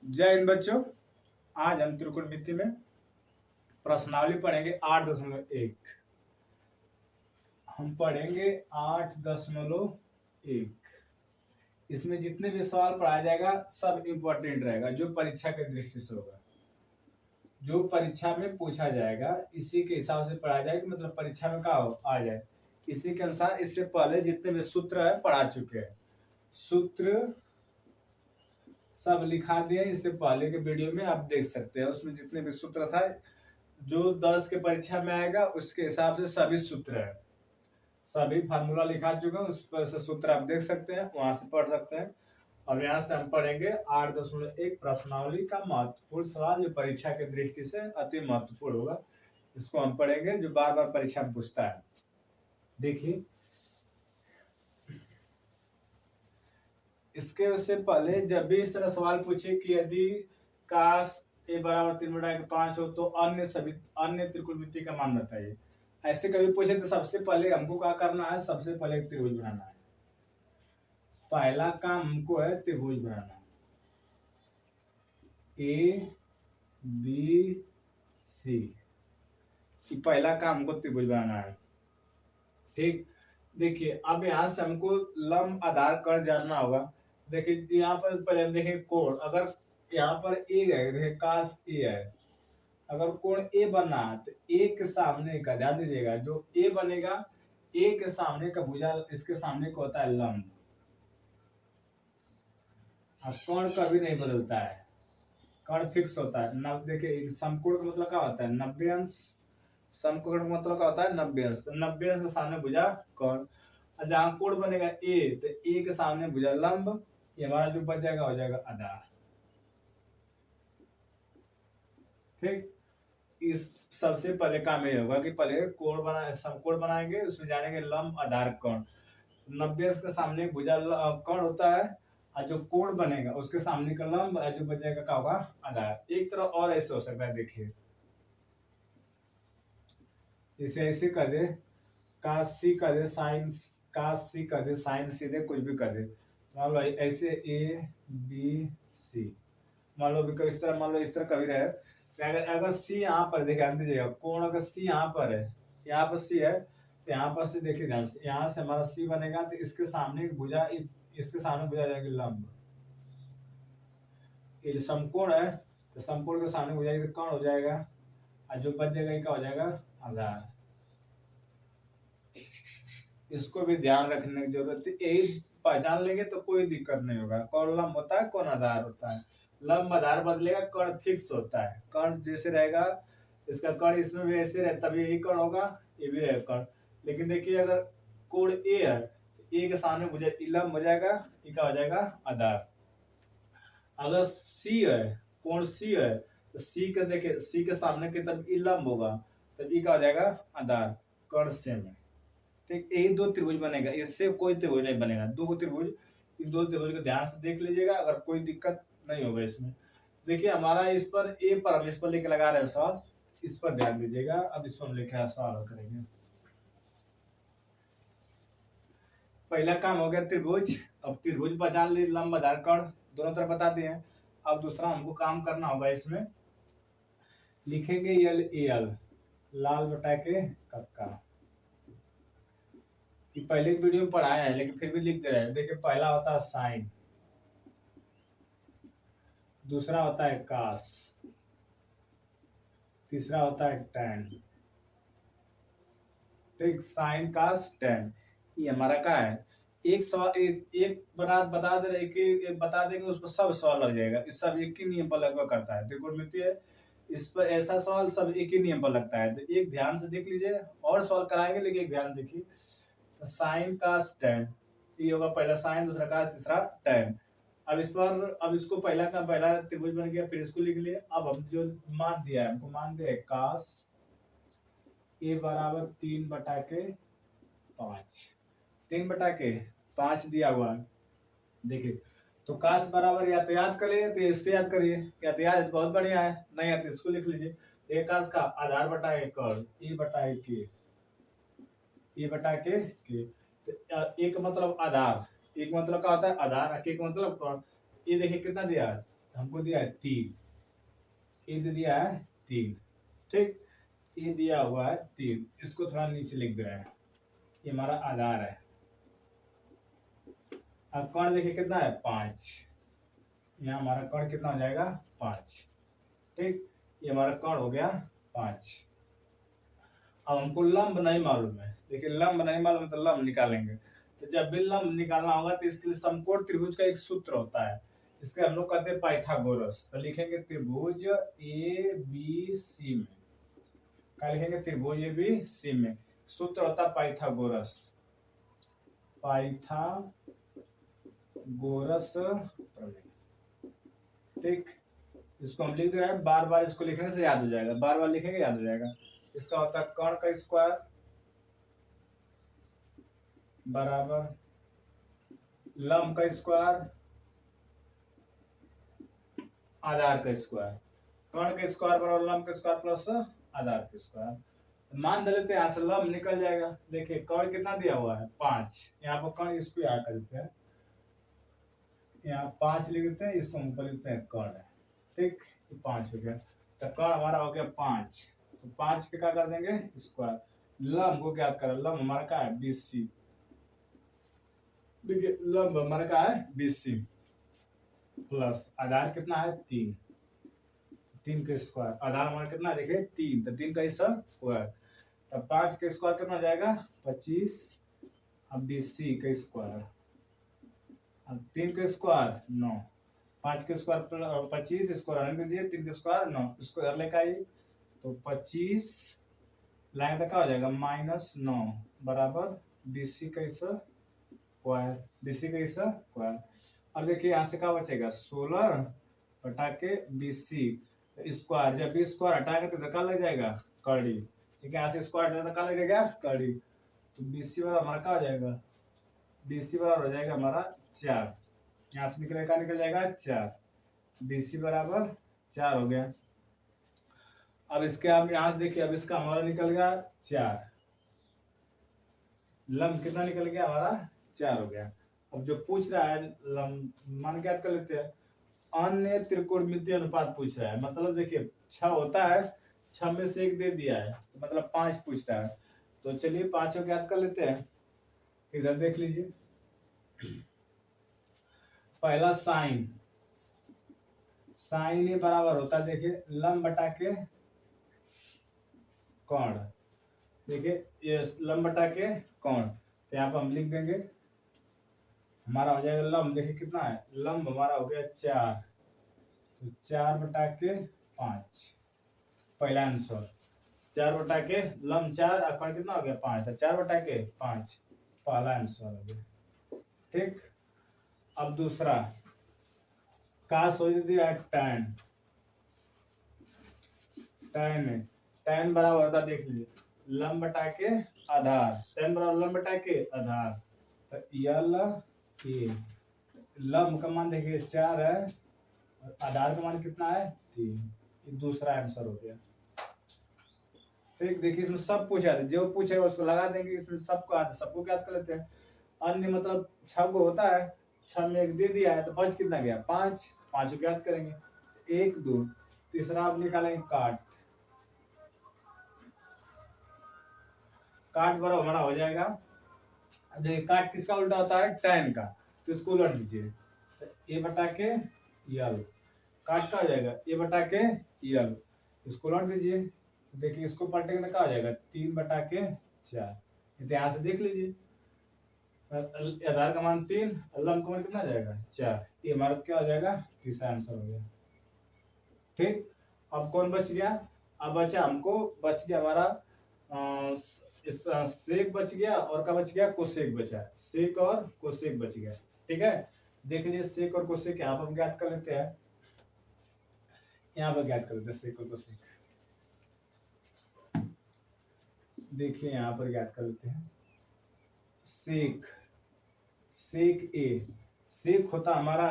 जय हिंद बच्चों। आज हम त्रिकोणमिति में प्रश्नावली पढ़ेंगे 8.1। हम पढ़ेंगे 8.1। इसमें जितने भी सवाल पढ़ाया जाएगा सब इम्पोर्टेंट रहेगा, जो परीक्षा के दृष्टि से होगा, जो परीक्षा में पूछा जाएगा इसी के हिसाब से पढ़ाया जाएगा। मतलब परीक्षा में क्या आ जाए इसी के अनुसार। इससे पहले जितने भी सूत्र है पढ़ा चुके हैं, सूत्र सब लिखा दिए इससे पहले के वीडियो में, आप देख सकते हैं। उसमें जितने भी सूत्र था जो 10 के परीक्षा में आएगा उसके हिसाब से सभी सूत्र है, सभी फार्मूला लिखा चुके हैं। उस पर से सूत्र आप देख सकते हैं, वहां से पढ़ सकते हैं। और यहाँ से हम पढ़ेंगे 8.1 प्रश्नावली का महत्वपूर्ण सवाल, जो परीक्षा के दृष्टि से अति महत्वपूर्ण होगा। इसको हम पढ़ेंगे, जो बार बार परीक्षा में पूछता है। देखिए, इसके उससे पहले जब भी इस तरह सवाल पूछे कि यदि काश a बराबर 3/5 हो तो अन्य त्रिकोणमिति का मान बताइए, ऐसे कभी पूछे तो सबसे पहले हमको क्या करना है, सबसे पहले एक त्रिभुज बनाना है। पहला काम हमको है त्रिभुज बनाना, A B C। पहला काम हमको त्रिभुज बनाना है, ठीक। देखिए, अब यहाँ से हमको लंब आधार कर जानना होगा। देखिए यहाँ पर पहले देखिए कोण, अगर यहाँ पर ए है, काश ए है, अगर कोण ए बना है तो ए के सामने का ध्यान दीजिएगा, जो ए बनेगा ए के सामने का भुजा इसके सामने को होता है लंब। अब कोण कभी नहीं बदलता है, कोण फिक्स होता है। देखिए समकोण का मतलब क्या होता है, 90 अंश। समकोण का मतलब क्या होता है, 90 अंश। तो 90 अंश के सामने भुजा कोण। जहाँ कोण बनेगा ए तो ए के सामने भुजा लंब, ये हमारा जो बच जाएगा हो जाएगा आधार, ठीक। इस सबसे पहले काम ये होगा कि पहले कोण समकोण बनाएंगे, उसमें जानेंगे लंब आधार कोण। 90 अंश के सामने भुजा कोण होता है, और जो कोण बनेगा उसके सामने का लंब, जो बच जाएगा क्या होगा, आधार। एक तरह और ऐसे हो सकता है, देखिए इसे ऐसे कर दे, काश सी कर दे, साइन काश सी कर दे, साइन सीधे कुछ भी कर दे। मान लो ऐसे A B C, मान लो इस तरह, मान लो इस तरह कभी रहे। अगर C यहाँ पर देखिए, ध्यान दीजिएगा, कोण अगर C यहाँ पर है, यहाँ पर C है, तो यहाँ पर से देखिए ध्यान से, यहाँ से हमारा C बनेगा तो इसके सामने भुजा, इसके सामने भुजा जाएगी लंब। ये समकोण है तो समकोण के सामने भुजा कोण हो जाएगा, और जो बच जाएगा क्या हो जाएगा, आधार। इसको भी ध्यान रखने की जरूरत है। यही पहचान लेंगे तो कोई दिक्कत नहीं होगा। कौन लंब होता है, कौन आधार होता है। लंब आधार बदलेगा, कर्ण फिक्स होता है। कर्ण जैसे रहेगा, इसका कर्ण इसमें भी ऐसे रहे, तभी यही कर्ण होगा, ये भी रहेगा कर्ण। लेकिन देखिए अगर कोण ए है, ए के सामने मुझे लंब हो जाएगा, ये क्या हो जाएगा, आधार। अगर सी है, कोण सी है, तो सी के देखिए, सी के सामने की तरफ लंब होगा, तो ये क्या हो जाएगा, आधार। कर्ण सेम है, ठीक। यही दो त्रिभुज बनेगा, इससे कोई त्रिभुज नहीं बनेगा। दो त्रिभुज, इन दो त्रिभुज को ध्यान से देख लीजिएगा, अगर कोई दिक्कत नहीं होगा इसमें। देखिए हमारा इस पर ए पर हम इस पर लेके लगा रहे हैं सवाल, इस पर ध्यान दीजिएगा। अब इस पर हम लेके सवाल करेंगे। पहला काम हो गया त्रिभुज। अब त्रिभुज पहचान ली, लंब आधार कोण दोनों तरफ बता दिए। अब दूसरा हमको काम करना होगा, इसमें लिखेंगे यल ए एल, लाल बटा के कक्का। ये पहले वीडियो में पढ़ाया है लेकिन फिर भी लिख दे रहे हैं। देखिए पहला होता है साइन, दूसरा होता है कास, तीसरा होता है टैन, ठीक। साइन कास टैन, ये हमारा क्या है, एक सवाल एक बता दे रहे, एक बता देंगे उस पर सब सवाल लग जाएगा। इस सब एक ही नियम पर लगभग करता है त्रिकोणमिति है, इस पर ऐसा सवाल सब एक ही नियम पर लगता है। तो एक ध्यान से देख लीजिए, और सवाल कराएंगे लेकिन एक ध्यान देखिए। साइन कास टैन, ये होगा पहला साइन, दूसरा कास, तीसरा टैन। अब इस पर, अब इसको पहला का पहला त्रिभुज बन गया, फिर इसको लिख लिए। अब हम जो मान दिया है, हमको मान दिया है कास ए बराबर 3/5, 3/5 दिया हुआ है। देखिए तो काश बराबर या तो याद करिए तो इससे याद करिए, या तो याद बहुत बढ़िया है, नहीं है तो इसको लिख लीजिए। एक काश का आधार बटा एक कर्ण, ए बटा के, ए बटा के। एक मतलब आधार, एक मतलब क्या होता है आधार, के मतलब कर्ण। ये देखिए कितना दिया है, हमको दिया है 3, ये दे दिया है 3, ठीक, ये दिया हुआ है 3, इसको थोड़ा नीचे लिख दे रहे हैं, ये हमारा आधार है। अब कर्ण देखिए कितना है 5, यहाँ हमारा कर्ण कितना हो जाएगा 5, ठीक, ये हमारा कर्ण हो गया 5। अब हमको लंब नहीं मालूम है, देखिए लंब नहीं मालूम है तो लंब निकालेंगे, तो जब भी लंब निकालना होगा तो इसके लिए समकोण त्रिभुज का एक सूत्र होता है, इसके हम लोग कहते हैं पाइथागोरस। तो लिखेंगे त्रिभुज ए बी सी में, क्या लिखेंगे त्रिभुज ए बी सी में सूत्र होता है पाइथागोरस, पाइथागोरस प्रमेय, ठीक, इसको हम लिख दे रहे हैं, बार बार इसको लिखने से याद हो जाएगा, बार बार लिखेंगे याद हो जाएगा। इसका होता है कर्ण का स्क्वायर बराबर लंब का स्क्वायर आधार का स्क्वायर, कर्ण का स्क्वायर बराबर लंब का स्क्वायर प्लस आधार का स्क्वायर। मान लेते हैं यहाँ से लंब निकल जाएगा, देखिए कर्ण कितना दिया हुआ है 5, यहाँ पर कर्ण इसको याद कर देते हैं, यहाँ 5 लिख देते हैं, इसको हम ऊपर लिखते हैं कर्ण है, ठीक, 5 हो गया, तो कर्ण हमारा हो गया 5, तो 5 पे क्या कर देंगे स्क्वायर, लंब को क्या करें, लंब हमारा क्या है BC, देखिए लंब हमारा क्या है BC प्लस आधार कितना है 3, 3 का स्क्वायर, आधार हमारा कितना देखिए 3, तो 3 का स्क्वायर, तब 5 का स्क्वायर कितना हो जाएगा 25, अब BC का स्क्वायर, अब 3 का स्क्वायर 9, 5 के स्क्वायर 25, इसको रहने दीजिए, 3 के स्क्वायर 9, इसको इधर लेकर आइए, तो 25 लाइन तक क्या हो जाएगा -9 बराबर BC का स्क्वायर, BC का स्क्वायर। अब देखिए यहाँ से क्या बचेगा 16 हटा के BC स्क्वायर, जब भी स्क्वायर हटाएंगे तो धक्का लग जाएगा कड़ी, ठीक है, यहाँ से स्क्वायर धक्का लगेगा कड़ी, तो BC बराबर हमारा क्या हो जाएगा, BC बराबर हो जाएगा हमारा 4, यहाँ से निकलेगा क्या निकल जाएगा 4, BC बराबर 4 हो गया। अब इसके आप यहाँ से देखिए, अब इसका हमारा निकल गया 4, लंब कितना निकल गया हमारा 4 हो गया। अब जो पूछ रहा है लंब मान ज्ञात कर लेते हैं, अन्य त्रिकोणमितीय अनुपात पूछ रहा है, मतलब देखिए 6 होता है, 6 में से 1 दे दिया है, तो मतलब 5 पूछता है, तो चलिए 5 को ज्ञात कर लेते हैं, इधर देख लीजिए, पहला साइन, साइन ये बराबर होता है देखिए लंब बटा के कोण, देखिए ये लंब बटा के कोण, तो यहाँ पर हम लिख देंगे हमारा हो जाएगा लंब, देखिए कितना है लंब हमारा हो गया 4, तो 4 बटा के 5, पहला आंसर 4 बटा के लंब 4 और कोण कितना हो गया 5, तो 4 बटा के 5 पहला आंसर हो गया, ठीक। अब दूसरा काश हो दिया tan, tan बराबर होता देख लीजिए लंब बटा के आधार, tan बराबर लंब बटा के आधार, तो यल ए, लंब का मान देखिए 4 है और आधार का मान कितना है 3, ये दूसरा आंसर हो गया, ठीक। देखिए इसमें सब पूछा है, जो पूछेगा उसको लगा देंगे, इसमें सबको याद कर लेते हैं। अन्य मतलब 6 को होता है, 6 में 1 दे दिया है, तो 5 कितना गया 5, 5 को याद करेंगे, 1 2, तीसरा आप निकालेंगे काट, काट बराबर हमारा हो जाएगा, देखिए काट किसका उल्टा होता है tan का, तो इसको उलट दीजिए, तो a बटा के यल, काट का हो जाएगा a बटा के यल, इसको उलट दीजिए, तो देखिए इसको पलटेंगे तो क्या हो जाएगा 3 बटा के 4, इतिहास से देख लीजिए, आधार का मान 3, लंब का मान कितना जाएगा 4, ये हमारा क्या हो जाएगा तीसरा आंसर हो गया, ठीक। अब कौन बच गया, अब बचा हमको बच गया हमारा सेक बच गया, और क्या बच गया कोसेक बचा, सेक और कोसेक बच गया, ठीक है। देख लीजिए सेक और कोसेक यहाँ पर हम ज्ञात कर लेते हैं, यहाँ पर ज्ञात कर लेते हैं सेक और कोसेक, देखिए यहाँ पर ज्ञात कर लेते हैं, सेक, सेक ए, सेक होता हमारा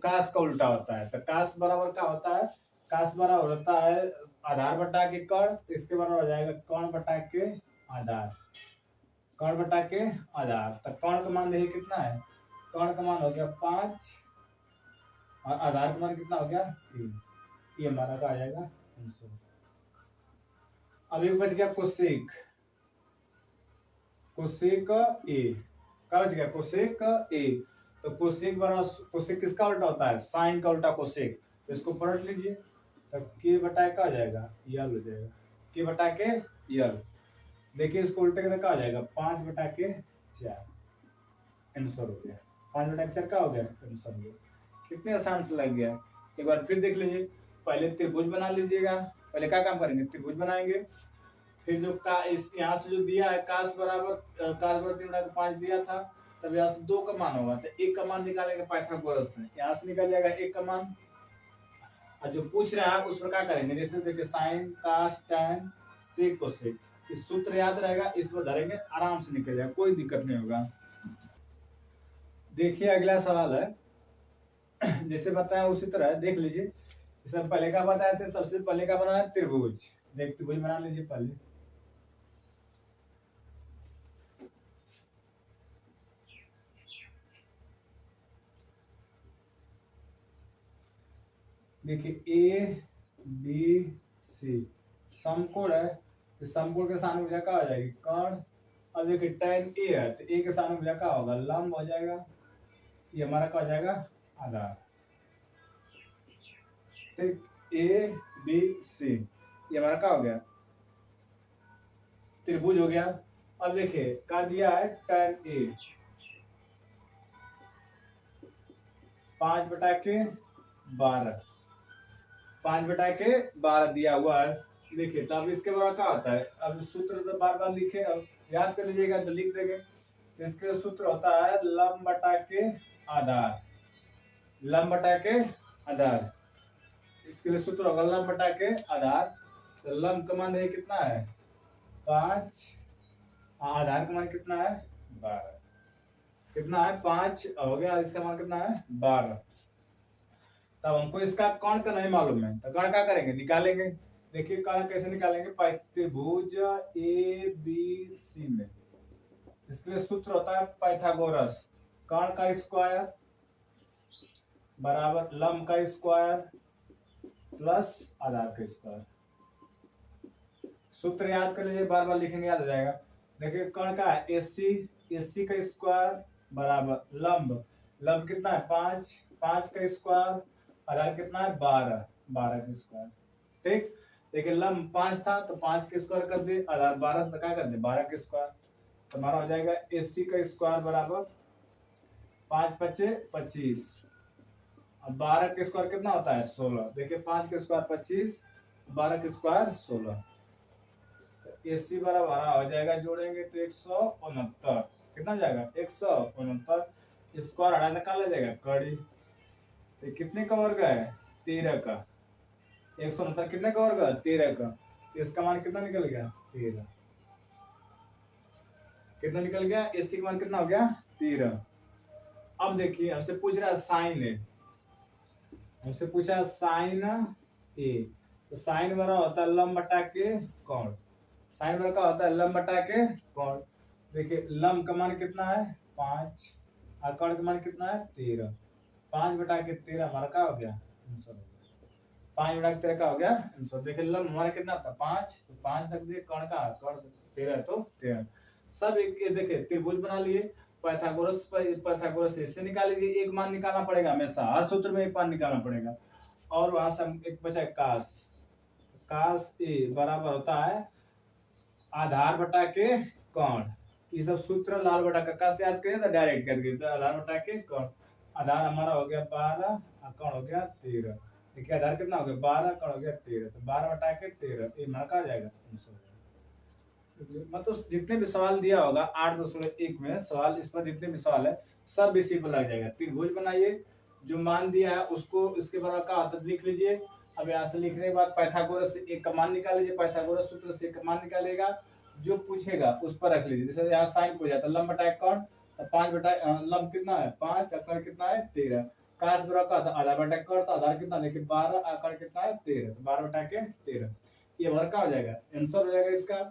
कास का उल्टा होता है, तो कास बराबर क्या होता है, कास बराबर होता है आधार बटा के कर्ण, तो इसके बराबर हो जाएगा कर्ण बटा के आधार, कर्ण बटा के आधार, तो कर्ण का मान देखिए कितना है, कर्ण का मान हो गया 5 और आधार का मान कितना हो गया 3। ये हमारा का आ जाएगा आंसर। अब एक बच गया कोसेक। कोसेक ए क्या बच गया कोसेक ए। तो कोसेक बराबर कोसेक किसका उल्टा होता है साइन का उल्टा कोसेक। तो इसको पलट लीजिए तो के बटा का आ जाएगा यल हो जाएगा के बटा के यल। देखिए इसको उल्टे के क्या आ जाएगा 5 बटा के 4 आंसर हो गया। 5 बटा के 4 क्या हो गया आंसर हो गया। कितने आसान से लग गया। एक बार फिर देख लीजिए। पहले त्रिभुज बना लीजिएगा। पहले क्या काम करेंगे त्रिभुज बनाएंगे। फिर जो का इस यहाँ से जो दिया है काश बराबर 3/5 दिया था। तब यहाँ से 2 का मान होगा तो 1 का मान निकालेंगे पाइथागोरस से। यहाँ से निकल जाएगा 1 का मान। और जो पूछ रहा है उस पर क्या करेंगे जैसे देखिए साइन कास टैन सेक कोसेक इस सूत्र याद रहेगा इस पर धरेंगे आराम से निकल जाएगा कोई दिक्कत नहीं होगा। देखिए अगला सवाल है जैसे बताया उसी तरह देख लीजिए। जैसे पहले का बताया थे सबसे पहले का बनाया त्रिभुज। देख त्रिभुज बना लीजिए पहले। देखिए ए बी सी समकोण है तो समकोण के सामने भुजा क्या हो जाएगी कर्ण। अब देखिए tan ए है तो ए के सामने भुजा क्या होगा लंब हो जाएगा। ये हमारा क्या हो जाएगा आधार। ठीक ए बी सी ये हमारा क्या हो गया त्रिभुज हो गया। अब देखिए क्या दिया है tan ए 5 बटा के 12 5 बटा के 12 दिया हुआ है। देखिए तो अब इसके बाद क्या होता है अब सूत्र तो बार बार लिखे अब याद कर लीजिएगा तो लिख देंगे। इसके सूत्र होता है लंब बटा के आधार। लंब बटा के आधार इसके लिए सूत्र होगा लंब बटा के आधार। तो लंब का मान कितना है 5 आधार का मान कितना है 12 कितना है 5 हो गया। इसका मान कितना है 12। तब हमको इसका कर्ण का नहीं मालूम है तो कर्ण क्या करेंगे निकालेंगे। देखिए कर्ण कैसे निकालेंगे त्रिभुज ए बी सी में इसके लिए सूत्र होता है पाइथागोरस। कर्ण का स्क्वायर बराबर लंब का स्क्वायर प्लस आधार का स्क्वायर। सूत्र याद कर लीजिए बार बार लिखेंगे याद हो जाएगा। देखिए कर्ण का है एसी का स्क्वायर बराबर लंब लंब कितना है 5 का स्क्वायर आधार कितना है 12 का स्क्वायर। ठीक देखिए लंब 5 था तो 5 के स्क्वायर कर दिए आधार 12 तो क्या कर दिए 12 के स्क्वायर। तो हमारा हो जाएगा एसी का स्क्वायर बराबर 5 पचे 25 और 12 के स्क्वायर कितना होता है 16। देखिए 5 के स्क्वायर 25 12 के स्क्वायर 16। एसी बराबर हो जाएगा जोड़ेंगे तो 169 कितना जाएगा 169 स्क्वायर हटा निकाला जाएगा कड़ी। तो कितने का वर्ग है 13 का 169 कितने का वर्ग 13 का। तो इसका मान कितना निकल गया 13 कितना निकल गया एसी का मान कितना हो गया 13। अब देखिए हमसे पूछ रहा है साइन ए हमसे पूछा साइन ए तो साइन बराबर होता है लंब बटा के कोण। साइन बराबर क्या होता है लंब बटा के कोण। देखिए लंब का मान कितना है 5 और कोण का मान कितना है 13। 5 बटा के 13 हमारा क्या हो गया आंसर हो गया। 5 बटा के 13 का हो गया आंसर। देखिए लंब हमारा कितना था 5 तो 5 रख दिए कोण का कोण 13 तो 13 सब एक देखिए त्रिभुज बना लिए। पाइथागोरस इससे निकाल लीजिए एक मान निकालना पड़ेगा हमेशा हर सूत्र में एक मान निकालना पड़ेगा। और वहां से एक बचा कास ए बराबर होता है आधार बटा के कोण। ये सब सूत्र लाल बटा का से याद करिए तो डायरेक्ट करके तो आधार बटा के कोण। आधार हमारा हो गया 12 और कोण हो गया 13। देखिए आधार कितना हो गया 12 कोण हो गया 13 तो 12 बटा के 13 ये मार्क आ जाएगा आंसर। मतलब जितने भी सवाल दिया होगा 8.1 में सवाल इस पर जितने भी सवाल है सब इसी पर लग जाएगा। त्रिभुज बनाइए जो मान दिया है उसको इसके बराबर का आदत लिख लीजिए। अब यहाँ से लिखने के बाद पाइथागोरस से एक का मान निकाल लीजिए। पाइथागोरस सूत्र से एक का मान निकालेगा जो पूछेगा उस पर रख लीजिए। जैसे यहाँ साइन पूछा तो लंब बटा कोण तो 5 बटा लंब कितना है 5 और कोण कितना है 13। काश बराबर का आधार बटा कोण तो आधार कितना देखिए 12 और कोण कितना है 13 तो 12 बटा के 13 ये हमारा क्या हो जाएगा आंसर हो जाएगा इसका।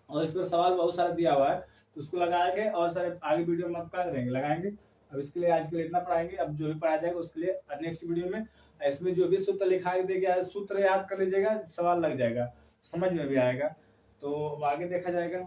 और इस पर सवाल बहुत सारा दिया हुआ है तो उसको लगाएंगे और सारे आगे वीडियो में आप क्या करेंगे लगाएंगे अब इसके लिए आज के लिए इतना पढ़ाएंगे, अब जो भी पढ़ाया जाएगा उसके लिए नेक्स्ट वीडियो में इसमें जो भी सूत्र लिखा देगा सूत्र याद कर लीजिएगा, सवाल लग जाएगा, समझ में भी आएगा, तो आगे देखा जाएगा।